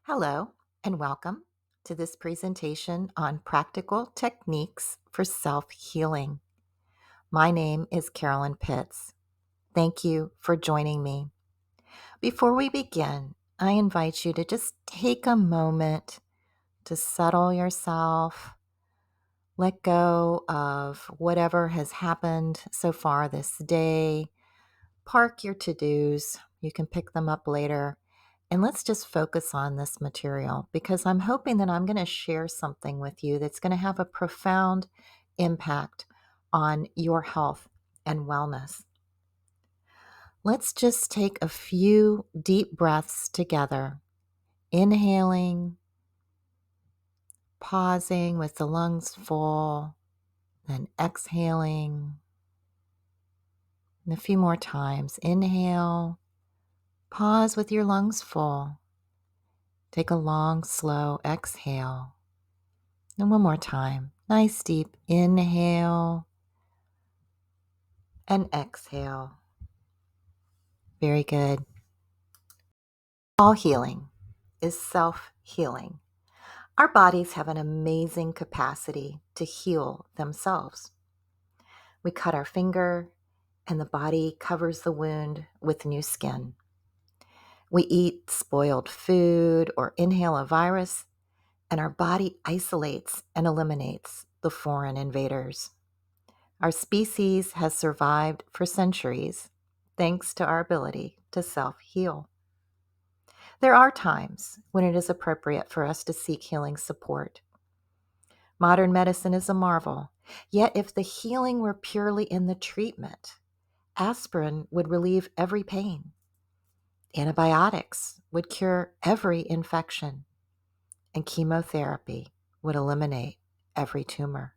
Hello, and welcome to this presentation on practical techniques for self healing. My name is Carolyn Pitts. Thank you for joining me. Before we begin, I invite you to just take a moment to settle yourself, let go of whatever has happened so far this day, park your to dos. You can pick them up later. And let's just focus on this material because I'm hoping that I'm going to share something with you that's going to have a profound impact on your health and wellness. Let's just take a few deep breaths together, inhaling, pausing with the lungs full, then exhaling. And a few more times. Inhale, pause with your lungs full. Take a long, slow exhale. And one more time. Nice deep inhale and exhale. Very good. All healing is self-healing. Our bodies have an amazing capacity to heal themselves. We cut our finger and the body covers the wound with new skin. We eat spoiled food or inhale a virus, and our body isolates and eliminates the foreign invaders. Our species has survived for centuries thanks to our ability to self-heal. There are times when it is appropriate for us to seek healing support. Modern medicine is a marvel, yet if the healing were purely in the treatment, aspirin would relieve every pain. Antibiotics would cure every infection, and chemotherapy would eliminate every tumor.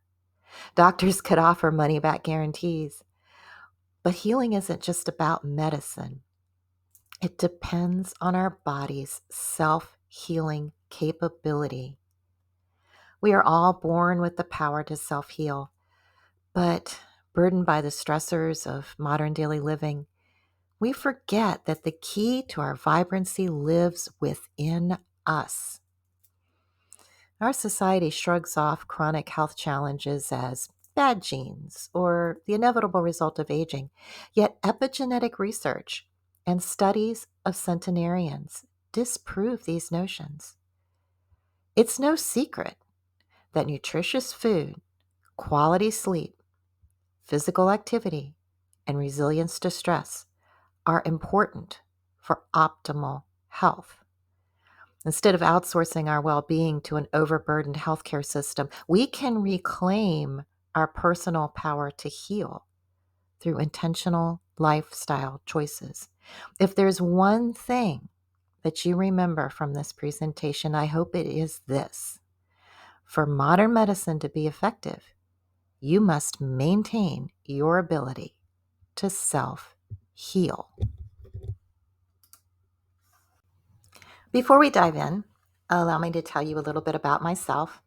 Doctors could offer money-back guarantees, but healing isn't just about medicine. It depends on our body's self-healing capability. We are all born with the power to self-heal, but burdened by the stressors of modern daily living, we forget that the key to our vibrancy lives within us. Our society shrugs off chronic health challenges as bad genes or the inevitable result of aging, yet epigenetic research and studies of centenarians disprove these notions. It's no secret that nutritious food, quality sleep, physical activity, and resilience to stress are important for optimal health. Instead of outsourcing our well-being to an overburdened healthcare system, we can reclaim our personal power to heal through intentional lifestyle choices. If there's one thing that you remember from this presentation, I hope it is this. For modern medicine to be effective, you must maintain your ability to self-heal. Before we dive in, allow me to tell you a little bit about myself.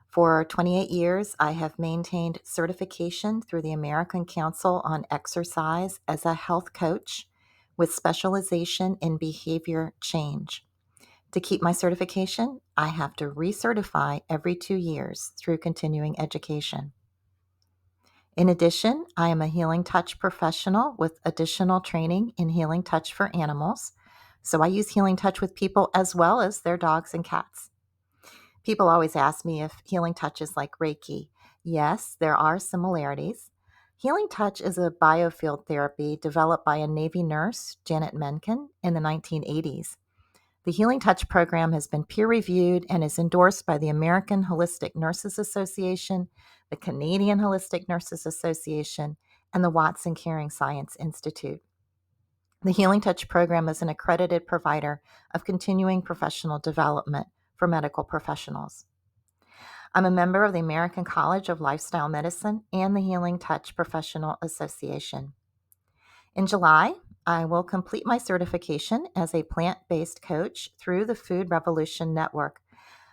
For 28 years, I have maintained certification through the American Council on Exercise as a health coach with specialization in behavior change. To keep my certification, I have to recertify every 2 years through continuing education. In addition, I am a healing touch professional with additional training in healing touch for animals. So I use healing touch with people as well as their dogs and cats. People always ask me if healing touch is like Reiki. Yes, there are similarities. Healing touch is a biofield therapy developed by a Navy nurse, Janet Menken, in the 1980s. The Healing Touch program has been peer-reviewed and is endorsed by the American Holistic Nurses Association, the Canadian Holistic Nurses Association, and the Watson Caring Science Institute. The Healing Touch program is an accredited provider of continuing professional development for medical professionals. I'm a member of the American College of Lifestyle Medicine and the Healing Touch Professional Association. In July, I will complete my certification as a plant-based coach through the Food Revolution Network.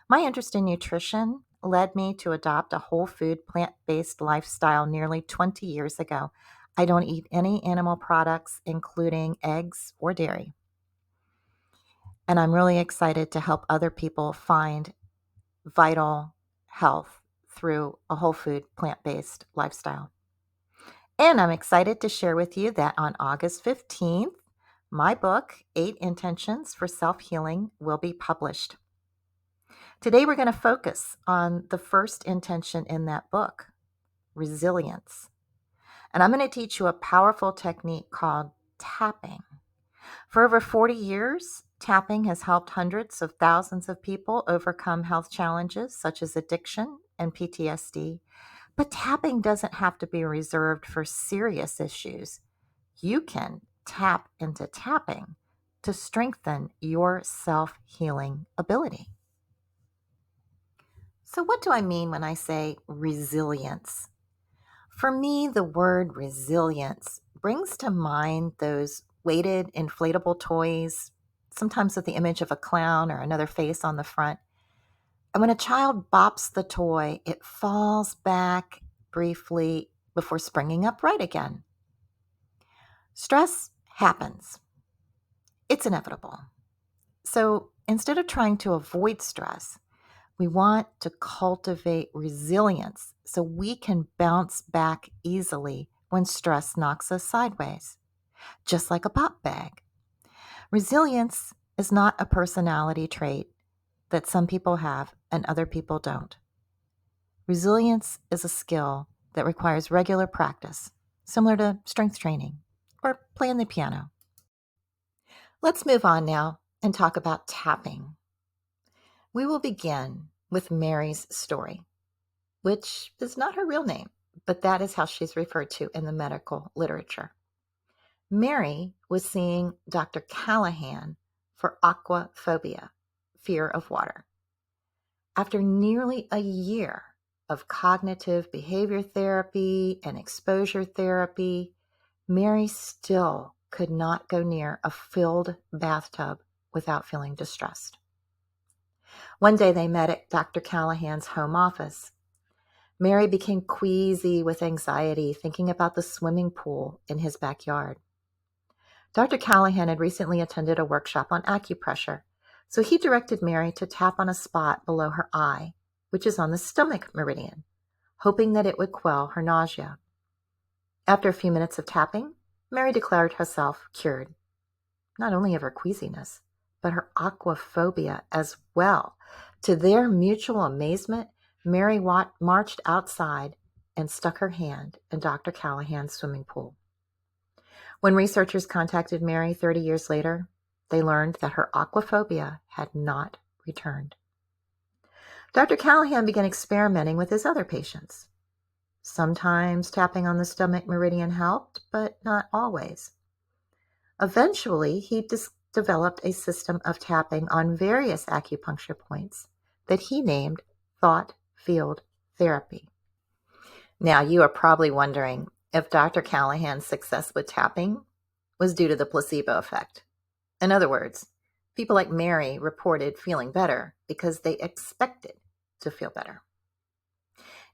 My interest in nutrition led me to adopt a whole food, plant-based lifestyle nearly 20 years ago. I don't eat any animal products, including eggs or dairy. And I'm really excited to help other people find vital health through a whole food, plant-based lifestyle. And I'm excited to share with you that on August 15th, my book, 8 Intentions for Self-Healing, will be published. Today, we're going to focus on the first intention in that book, resilience. And I'm going to teach you a powerful technique called tapping. For over 40 years, tapping has helped hundreds of thousands of people overcome health challenges such as addiction and PTSD. But tapping doesn't have to be reserved for serious issues. You can tap into tapping to strengthen your self-healing ability. So what do I mean when I say resilience? For me, the word resilience brings to mind those weighted inflatable toys, sometimes with the image of a clown or another face on the front. And when a child bops the toy, it falls back briefly before springing up right again. Stress happens. It's inevitable. So instead of trying to avoid stress, we want to cultivate resilience so we can bounce back easily when stress knocks us sideways, just like a pop bag. Resilience is not a personality trait that some people have and other people don't. Resilience is a skill that requires regular practice, similar to strength training or playing the piano. Let's move on now and talk about tapping. We will begin with Mary's story, which is not her real name, but that is how she's referred to in the medical literature. Mary was seeing Dr. Callahan for aquaphobia, fear of water. After nearly a year of cognitive behavior therapy and exposure therapy, Mary still could not go near a filled bathtub without feeling distressed. One day they met at Dr. Callahan's home office. Mary became queasy with anxiety, thinking about the swimming pool in his backyard. Dr. Callahan had recently attended a workshop on acupressure, so he directed Mary to tap on a spot below her eye, which is on the stomach meridian, hoping that it would quell her nausea. After a few minutes of tapping, Mary declared herself cured, not only of her queasiness, but her aquaphobia as well. To their mutual amazement, Mary marched outside and stuck her hand in Dr. Callahan's swimming pool. When researchers contacted Mary 30 years later, they learned that her aquaphobia had not returned. Dr. Callahan began experimenting with his other patients. Sometimes tapping on the stomach meridian helped, but not always. Eventually, he developed a system of tapping on various acupuncture points that he named thought field therapy. Now, you are probably wondering if Dr. Callahan's success with tapping was due to the placebo effect. In other words, people like Mary reported feeling better because they expected to feel better.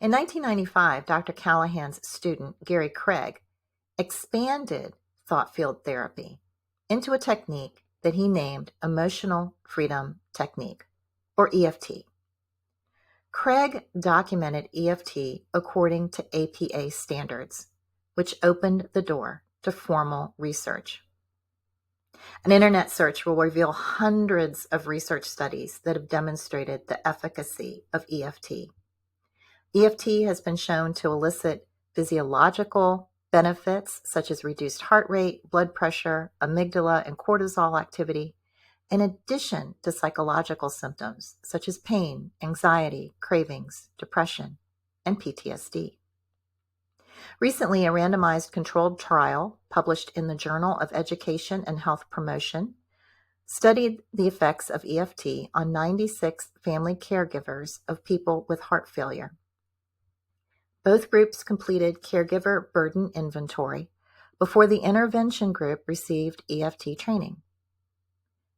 In 1995, Dr. Callahan's student, Gary Craig, expanded thought field therapy into a technique that he named Emotional Freedom Technique, or EFT. Craig documented EFT according to APA standards, which opened the door to formal research. An internet search will reveal hundreds of research studies that have demonstrated the efficacy of EFT. EFT has been shown to elicit physiological benefits such as reduced heart rate, blood pressure, amygdala, and cortisol activity, in addition to psychological symptoms such as pain, anxiety, cravings, depression, and PTSD. Recently, a randomized controlled trial published in the Journal of Education and Health Promotion studied the effects of EFT on 96 family caregivers of people with heart failure. Both groups completed caregiver burden inventory before the intervention group received EFT training.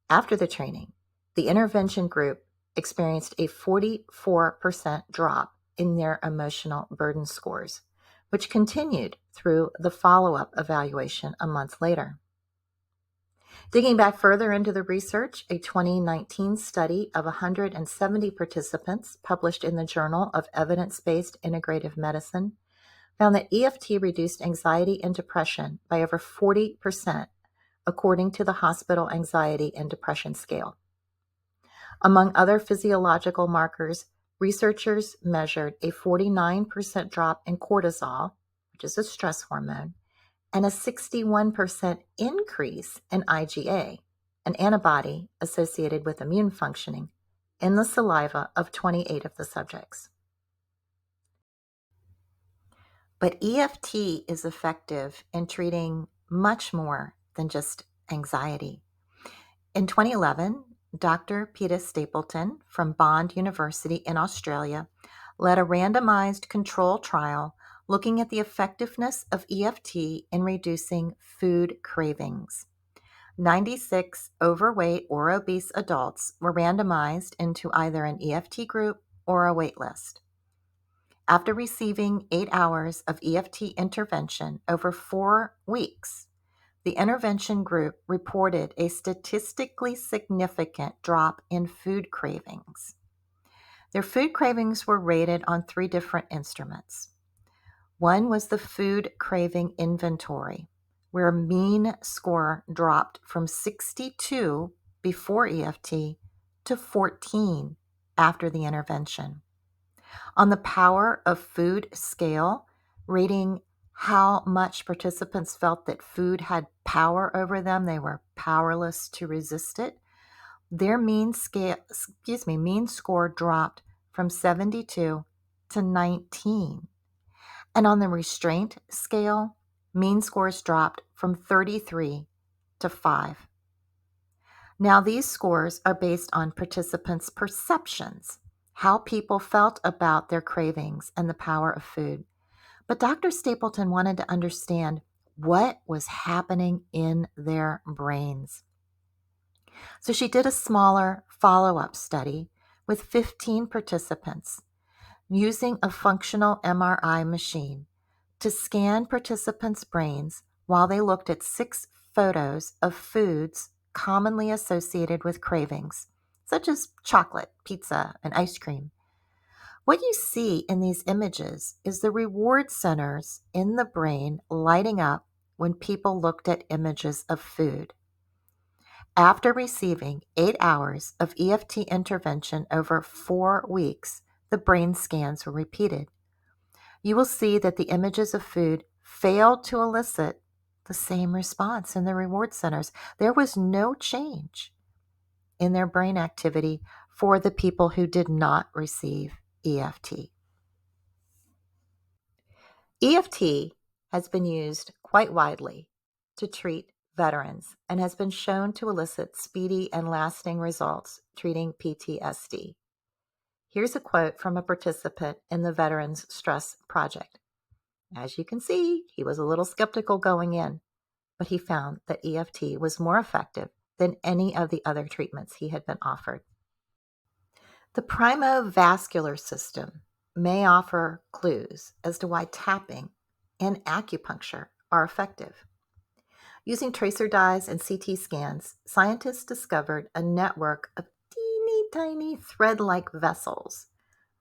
After the training, the intervention group experienced a 44% drop in their emotional burden scores, which continued through the follow-up evaluation a month later. Digging back further into the research, a 2019 study of 170 participants published in the Journal of Evidence-Based Integrative Medicine found that EFT reduced anxiety and depression by over 40%, according to the Hospital Anxiety and Depression Scale. Among other physiological markers, researchers measured a 49% drop in cortisol, which is a stress hormone, and a 61% increase in IgA, an antibody associated with immune functioning, in the saliva of 28 of the subjects. But EFT is effective in treating much more than just anxiety. In 2011, Dr. Peter Stapleton from Bond University in Australia led a randomized control trial looking at the effectiveness of EFT in reducing food cravings. 96 overweight or obese adults were randomized into either an EFT group or a wait list. After receiving 8 hours of EFT intervention over 4 weeks, the intervention group reported a statistically significant drop in food cravings. Their food cravings were rated on 3 different instruments. One was the food craving inventory, where a mean score dropped from 62 before EFT to 14 after the intervention. On the Power of Food scale, rating how much participants felt that food had power over them, they were powerless to resist it, their mean score dropped from 72 to 19. And on the Restraint scale, mean scores dropped from 33 to 5. Now, these scores are based on participants' perceptions, how people felt about their cravings and the power of food. But Dr. Stapleton wanted to understand what was happening in their brains. So she did a smaller follow-up study with 15 participants using a functional MRI machine to scan participants' brains while they looked at 6 photos of foods commonly associated with cravings, such as chocolate, pizza, and ice cream. What you see in these images is the reward centers in the brain lighting up when people looked at images of food. After receiving 8 hours of EFT intervention over 4 weeks, the brain scans were repeated. You will see that the images of food failed to elicit the same response in the reward centers. There was no change in their brain activity for the people who did not receive EFT. EFT has been used quite widely to treat veterans and has been shown to elicit speedy and lasting results treating PTSD. Here's a quote from a participant in the Veterans Stress Project. As you can see, he was a little skeptical going in, but he found that EFT was more effective than any of the other treatments he had been offered. The primovascular system may offer clues as to why tapping and acupuncture are effective. Using tracer dyes and CT scans, scientists discovered a network of teeny tiny thread-like vessels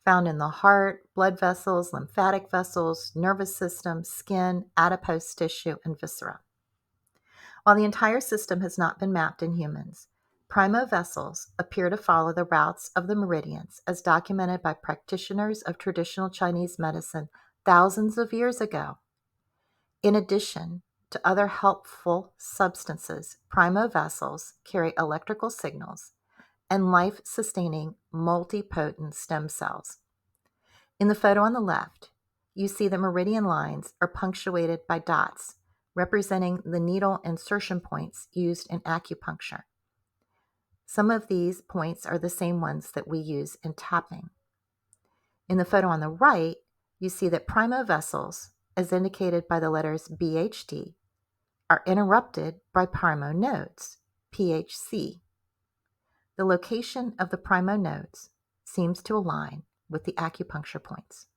found in the heart, blood vessels, lymphatic vessels, nervous system, skin, adipose tissue, and viscera. While the entire system has not been mapped in humans, primovessels appear to follow the routes of the meridians as documented by practitioners of traditional Chinese medicine thousands of years ago. In addition to other helpful substances, primovessels carry electrical signals and life-sustaining multipotent stem cells. In the photo on the left, you see the meridian lines are punctuated by dots, representing the needle insertion points used in acupuncture. Some of these points are the same ones that we use in tapping. In the photo on the right, you see that primovessels, as indicated by the letters BHD, are interrupted by primo nodes, PHC. The location of the primo nodes seems to align with the acupuncture points.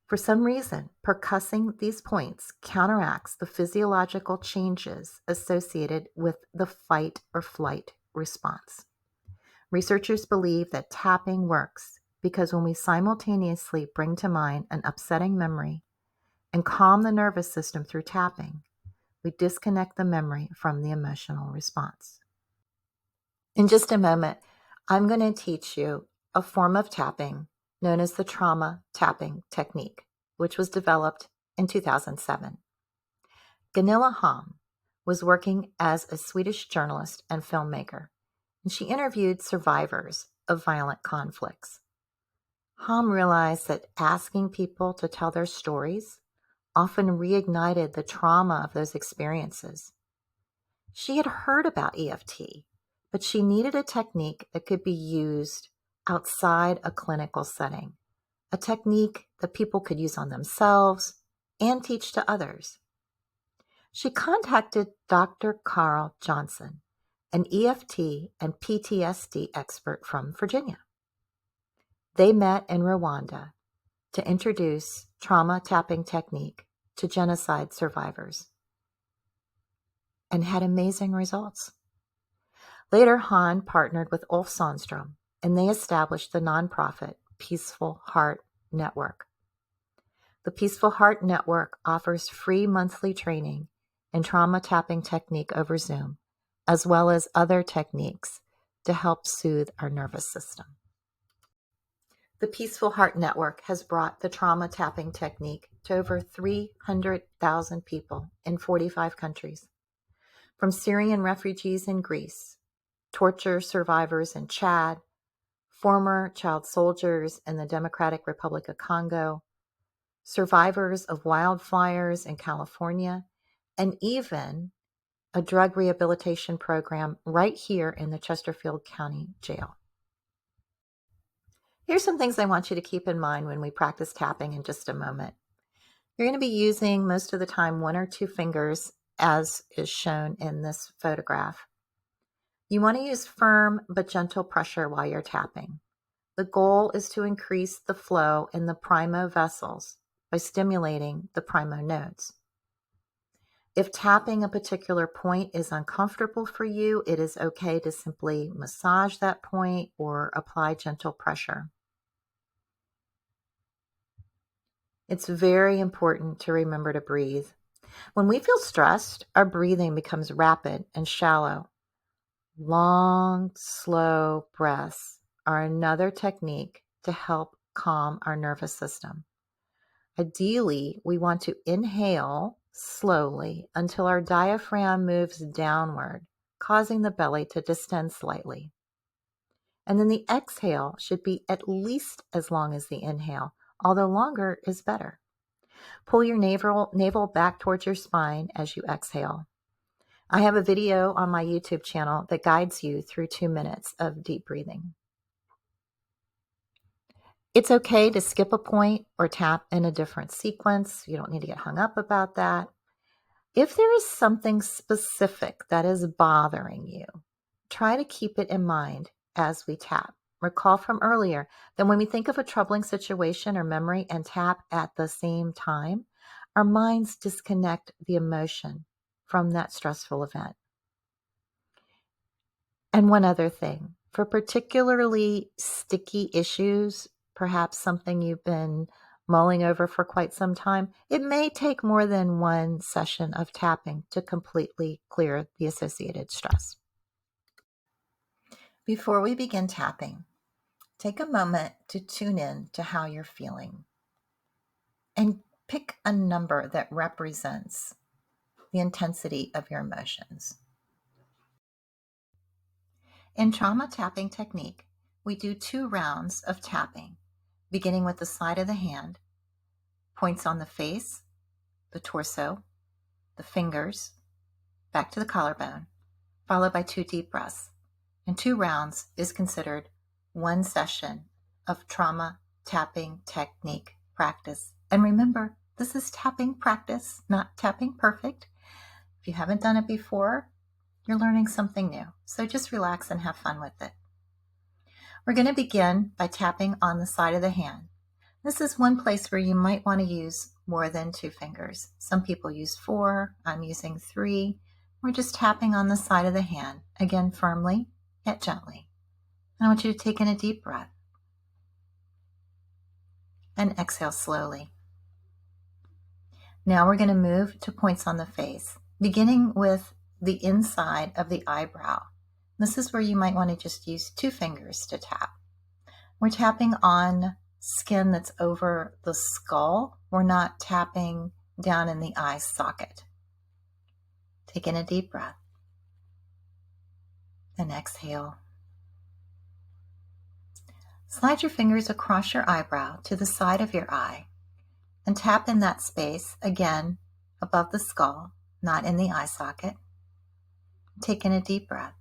For some reason, percussing these points counteracts the physiological changes associated with the fight or flight response. Researchers believe that tapping works because when we simultaneously bring to mind an upsetting memory and calm the nervous system through tapping, we disconnect the memory from the emotional response. In just a moment, I'm going to teach you a form of tapping known as the trauma tapping technique, which was developed in 2007. Gunilla Holm was working as a Swedish journalist and filmmaker, and she interviewed survivors of violent conflicts. Holm realized that asking people to tell their stories often reignited the trauma of those experiences. She had heard about EFT, but she needed a technique that could be used outside a clinical setting, a technique that people could use on themselves and teach to others. She contacted Dr. Carl Johnson, an EFT and PTSD expert from Virginia. They met in Rwanda to introduce trauma tapping technique to genocide survivors and had amazing results. Later, Hahn partnered with Ulf Sandstrom, and they established the nonprofit Peaceful Heart Network. The Peaceful Heart Network offers free monthly training in trauma tapping technique over Zoom, as well as other techniques to help soothe our nervous system. The Peaceful Heart Network has brought the trauma tapping technique to over 300,000 people in 45 countries, from Syrian refugees in Greece, torture survivors in Chad, former child soldiers in the Democratic Republic of Congo, survivors of wildfires in California, and even a drug rehabilitation program right here in the Chesterfield County Jail. Here's some things I want you to keep in mind when we practice tapping in just a moment. You're going to be using most of the time one or two fingers, as is shown in this photograph. You want to use firm but gentle pressure while you're tapping. The goal is to increase the flow in the primo vessels by stimulating the primo nodes. If tapping a particular point is uncomfortable for you, it is okay to simply massage that point or apply gentle pressure. It's very important to remember to breathe. When we feel stressed, our breathing becomes rapid and shallow. Long, slow breaths are another technique to help calm our nervous system. Ideally, we want to inhale slowly until our diaphragm moves downward, causing the belly to distend slightly. And then the exhale should be at least as long as the inhale, although longer is better. Pull your navel back towards your spine as you exhale. I have a video on my YouTube channel that guides you through 2 minutes of deep breathing. It's okay to skip a point or tap in a different sequence. You don't need to get hung up about that. If there is something specific that is bothering you, try to keep it in mind as we tap. Recall from earlier that when we think of a troubling situation or memory and tap at the same time, our minds disconnect the emotion from that stressful event. And one other thing, for particularly sticky issues, perhaps something you've been mulling over for quite some time, it may take more than one session of tapping to completely clear the associated stress. Before we begin tapping, take a moment to tune in to how you're feeling and pick a number that represents the intensity of your emotions. In trauma tapping technique, we do 2 rounds of tapping, beginning with the side of the hand, points on the face, the torso, the fingers, back to the collarbone, followed by 2 deep breaths. And 2 rounds is considered 1 session of trauma tapping technique practice. And remember, this is tapping practice, not tapping perfect. If you haven't done it before, you're learning something new. So just relax and have fun with it. We're going to begin by tapping on the side of the hand. This is one place where you might want to use more than 2 fingers. Some people use 4. I'm using 3. We're just tapping on the side of the hand, again firmly yet gently. I want you to take in a deep breath and exhale slowly. Now we're going to move to points on the face, beginning with the inside of the eyebrow. This is where you might want to just use 2 fingers to tap. We're tapping on skin that's over the skull. We're not tapping down in the eye socket. Take in a deep breath and exhale. Slide your fingers across your eyebrow to the side of your eye and tap in that space, again, above the skull, not in the eye socket. Take in a deep breath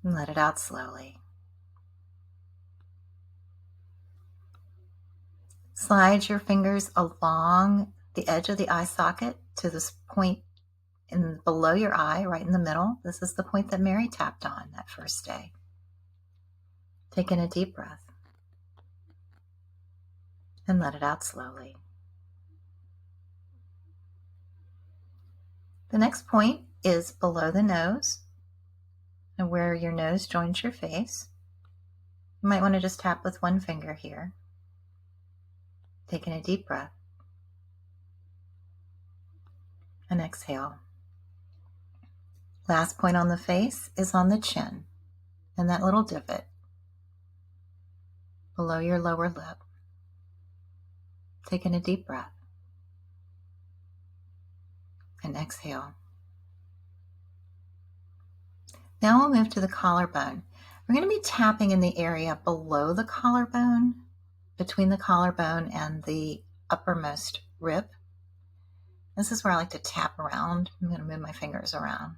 and let it out slowly. Slide your fingers along the edge of the eye socket to this point below your eye, right in the middle. This is the point that Mary tapped on that first day. Take in a deep breath and let it out slowly. The next point is below the nose and where your nose joins your face. You might want to just tap with 1 finger here. Take in a deep breath and exhale. Last point on the face is on the chin and that little divot below your lower lip. Take in a deep breath and exhale. Now we'll move to the collarbone. We're going to be tapping in the area below the collarbone, between the collarbone and the uppermost rib. This is where I like to tap around. I'm going to move my fingers around.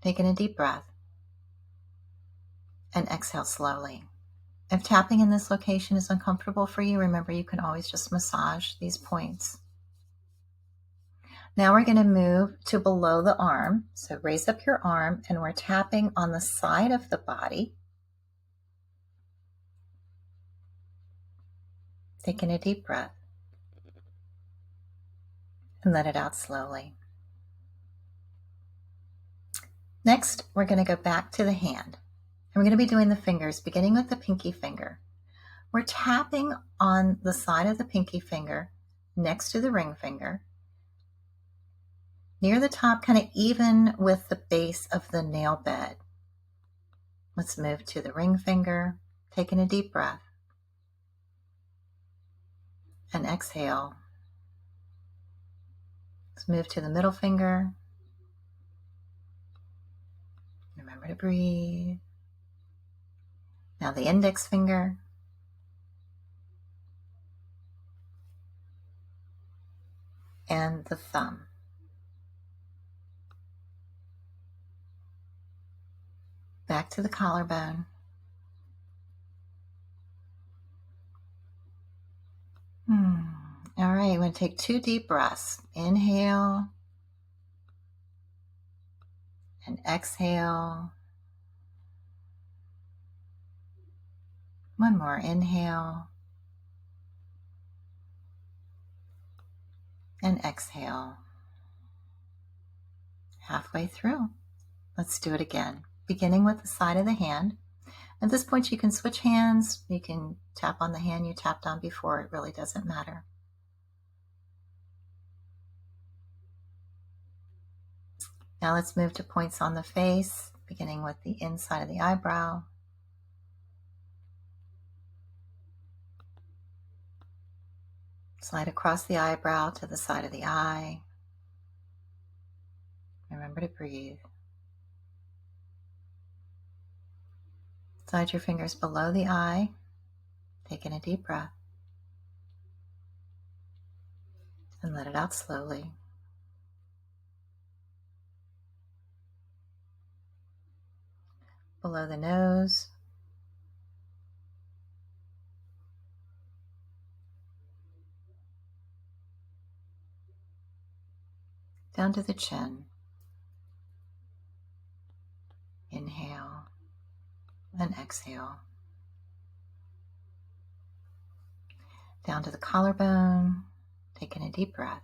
Taking a deep breath and exhale slowly. If tapping in this location is uncomfortable for you, remember you can always just massage these points. Now we're going to move to below the arm. So raise up your arm and we're tapping on the side of the body. Taking a deep breath and let it out slowly. Next, we're going to go back to the hand. And we're going to be doing the fingers, beginning with the pinky finger. We're tapping on the side of the pinky finger next to the ring finger, near the top, kind of even with the base of the nail bed. Let's move to the ring finger, taking a deep breath and exhale. Let's move to the middle finger. Remember to breathe. Now the index finger. And the thumb. Back to the collarbone. All right, I'm going to take 2 deep breaths. Inhale and exhale. One more. Inhale and exhale. Halfway through. Let's do it again. Beginning with the side of the hand. At this point, you can switch hands. You can tap on the hand you tapped on before. It really doesn't matter. Now let's move to points on the face, beginning with the inside of the eyebrow. Slide across the eyebrow to the side of the eye. Remember to breathe. Slide your fingers below the eye, taking a deep breath, and let it out slowly. Below the nose, down to the chin. Inhale and exhale. down to the collarbone, taking a deep breath.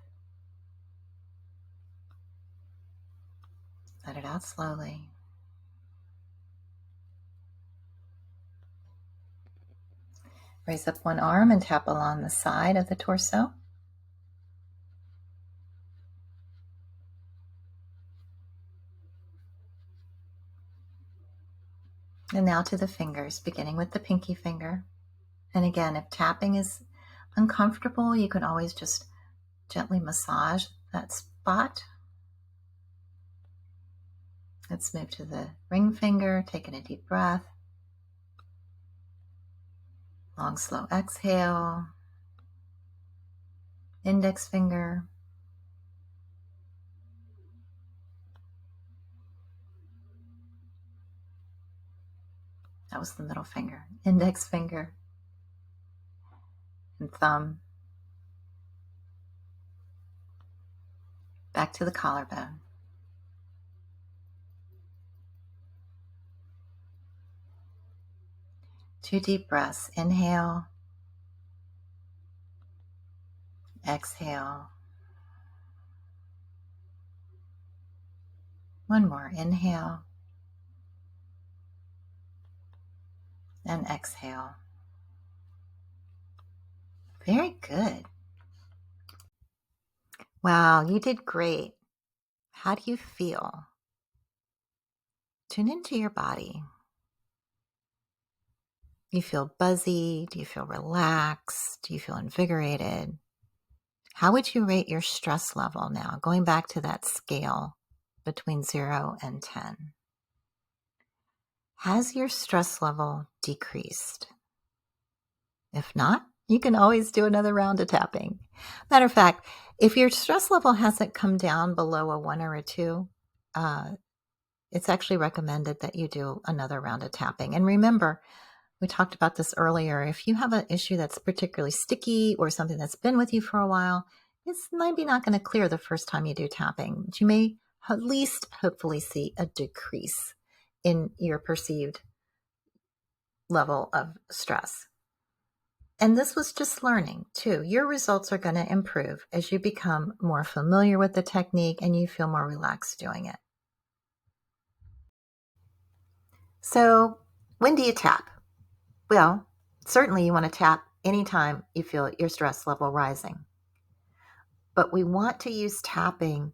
Let it out slowly. Raise up one arm and tap along the side of the torso. And now to the fingers, beginning with the pinky finger. And again, if tapping is uncomfortable, you can always just gently massage that spot. Let's move to the ring finger, taking a deep breath. Long, slow exhale. Index finger. That was the middle finger. Index finger and thumb. Back to the collarbone. Two deep breaths. Inhale. Exhale. One more. Inhale. And exhale. Very good. Wow, you did great. How do you feel? Tune into your body. Do you feel buzzy? Do you feel relaxed? Do you feel invigorated? How would you rate your stress level now? Going back to that scale between 0 and 10. Has your stress level decreased? If not, you can always do another round of tapping. Matter of fact, if your stress level hasn't come down below a 1 or a 2, it's actually recommended that you do another round of tapping. And remember, we talked about this earlier. If you have an issue that's particularly sticky or something that's been with you for a while, it's maybe not going to clear the first time you do tapping. But you may at least hopefully see a decrease in your perceived level of stress. And this was just learning too. Your results are going to improve as you become more familiar with the technique and you feel more relaxed doing it. So when do you tap? Well, certainly you want to tap anytime you feel your stress level rising. But we want to use tapping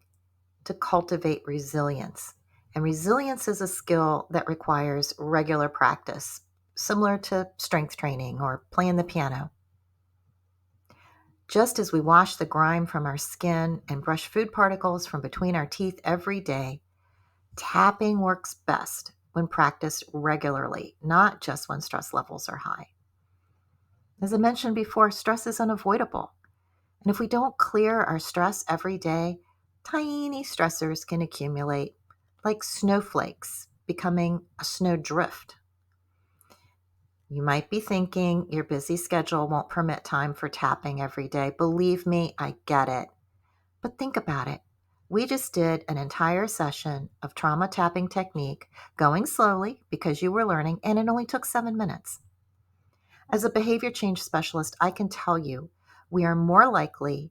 to cultivate resilience. And resilience is a skill that requires regular practice, similar to strength training or playing the piano. Just as we wash the grime from our skin and brush food particles from between our teeth every day, tapping works best when practiced regularly, not just when stress levels are high. As I mentioned before, stress is unavoidable. And if we don't clear our stress every day, tiny stressors can accumulate like snowflakes, becoming a snowdrift. You might be thinking your busy schedule won't permit time for tapping every day. Believe me, I get it. But think about it. We just did an entire session of trauma tapping technique, going slowly because you were learning, and it only took 7 minutes. As a behavior change specialist, I can tell you we are more likely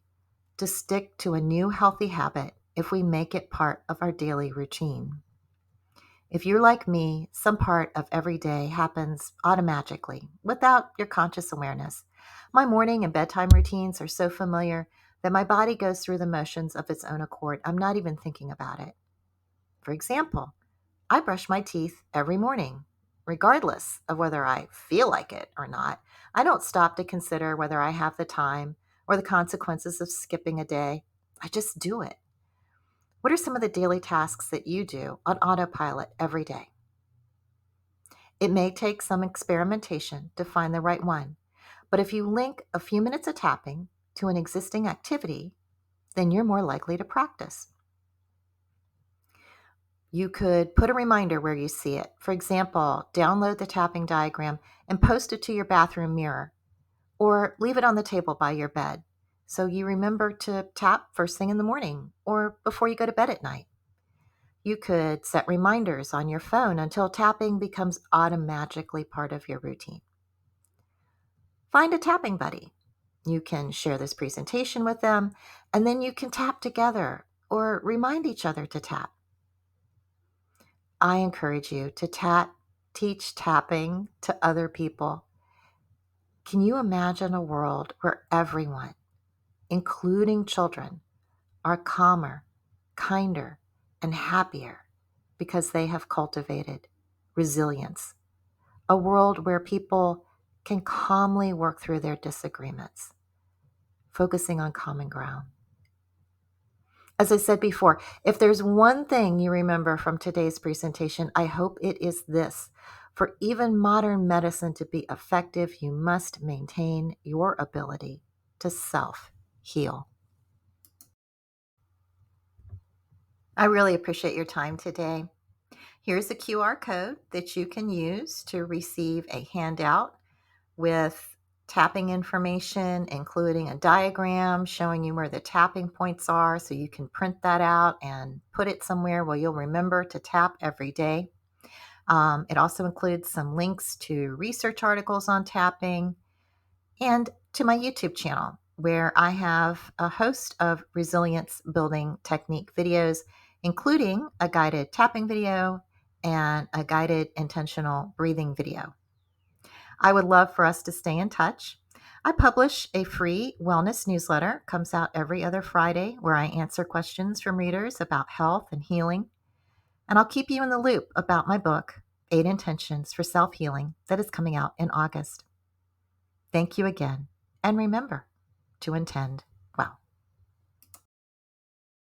to stick to a new healthy habit if we make it part of our daily routine. If you're like me, some part of every day happens automatically without your conscious awareness. My morning and bedtime routines are so familiar that my body goes through the motions of its own accord. I'm not even thinking about it. For example, I brush my teeth every morning, regardless of whether I feel like it or not. I don't stop to consider whether I have the time or the consequences of skipping a day. I just do it. What are some of the daily tasks that you do on autopilot every day? It may take some experimentation to find the right one, but if you link a few minutes of tapping to an existing activity, then you're more likely to practice. You could put a reminder where you see it. For example, download the tapping diagram and post it to your bathroom mirror, or leave it on the table by your bed so you remember to tap first thing in the morning or before you go to bed at night. You could set reminders on your phone until tapping becomes automatically part of your routine. Find a tapping buddy. You can share this presentation with them, and then you can tap together or remind each other to tap. I encourage you to teach tapping to other people. Can you imagine a world where everyone, including children, are calmer, kinder, and happier because they have cultivated resilience? A world where people can calmly work through their disagreements, focusing on common ground. As I said before, if there's one thing you remember from today's presentation, I hope it is this. For even modern medicine to be effective, you must maintain your ability to self-heal. I really appreciate your time today. Here's a QR code that you can use to receive a handout with tapping information, including a diagram showing you where the tapping points are, so you can print that out and put it somewhere where you'll remember to tap every day. It also includes some links to research articles on tapping and to my YouTube channel, where I have a host of resilience building technique videos, including a guided tapping video and a guided intentional breathing video. I would love for us to stay in touch. I publish a free wellness newsletter, comes out every other Friday, where I answer questions from readers about health and healing. And I'll keep you in the loop about my book, 8 Intentions for Self-Healing, that is coming out in August. Thank you again, and remember to intend.